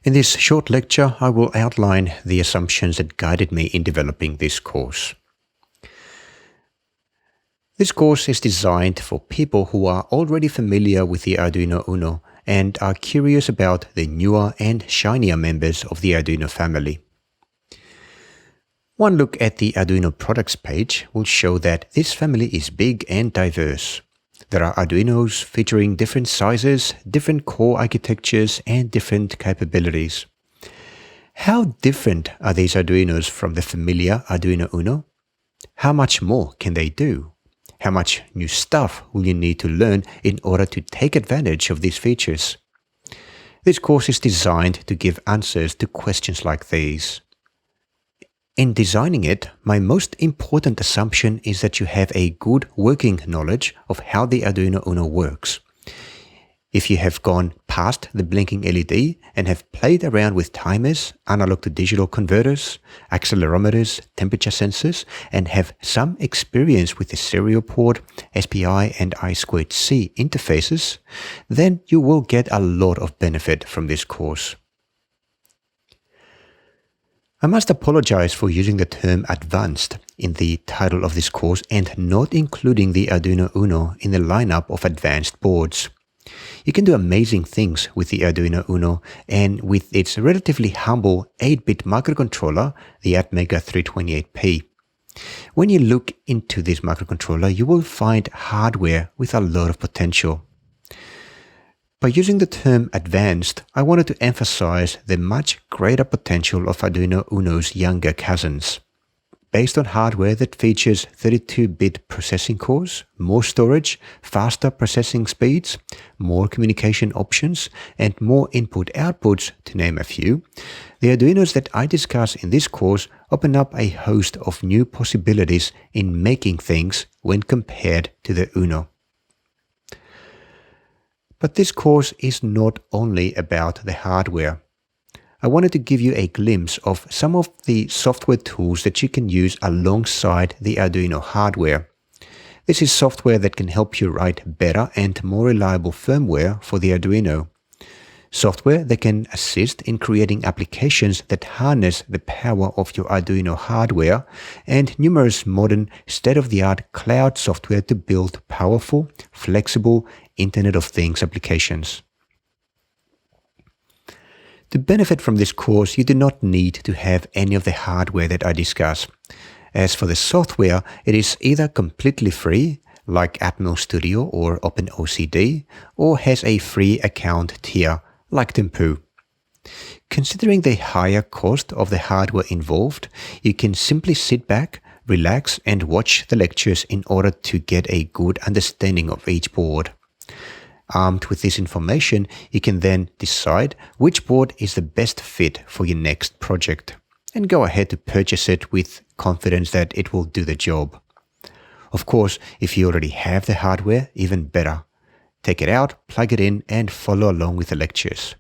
In this short lecture, I will outline the assumptions that guided me in developing this course. This course is designed for people who are already familiar with the Arduino Uno and are curious about the newer and shinier members of the Arduino family. One look at the Arduino products page will show that this family is big and diverse. There are Arduinos featuring different sizes, different core architectures, and different capabilities. How different are these Arduinos from the familiar Arduino Uno? How much more can they do? How much new stuff will you need to learn in order to take advantage of these features? This course is designed to give answers to questions like these. In designing it, my most important assumption is that you have a good working knowledge of how the Arduino Uno works. If you have gone past the blinking LED and have played around with timers, analog to digital converters, accelerometers, temperature sensors, and have some experience with the serial port, SPI and I2C interfaces, then you will get a lot of benefit from this course. I must apologize for using the term advanced in the title of this course and not including the Arduino Uno in the lineup of advanced boards. You can do amazing things with the Arduino Uno, and with its relatively humble 8-bit microcontroller, the Atmega 328P. When you look into this microcontroller, you will find hardware with a lot of potential. By using the term advanced, I wanted to emphasize the much greater potential of Arduino Uno's younger cousins. Based on hardware that features 32-bit processing cores, more storage, faster processing speeds, more communication options, and more input-outputs, to name a few, the Arduinos that I discuss in this course open up a host of new possibilities in making things when compared to the Uno. But this course is not only about the hardware. I wanted to give you a glimpse of some of the software tools that you can use alongside the Arduino hardware. This is software that can help you write better and more reliable firmware for the Arduino. Software that can assist in creating applications that harness the power of your Arduino hardware, and numerous modern state-of-the-art cloud software to build powerful, flexible Internet of Things applications. To benefit from this course, you do not need to have any of the hardware that I discuss. As for the software, it is either completely free, like Atmel Studio or OpenOCD, or has a free account tier, like Tempu. Considering the higher cost of the hardware involved, you can simply sit back, relax, and watch the lectures in order to get a good understanding of each board. Armed with this information, you can then decide which board is the best fit for your next project, and go ahead to purchase it with confidence that it will do the job. Of course, if you already have the hardware, even better. Take it out, plug it in, and follow along with the lectures.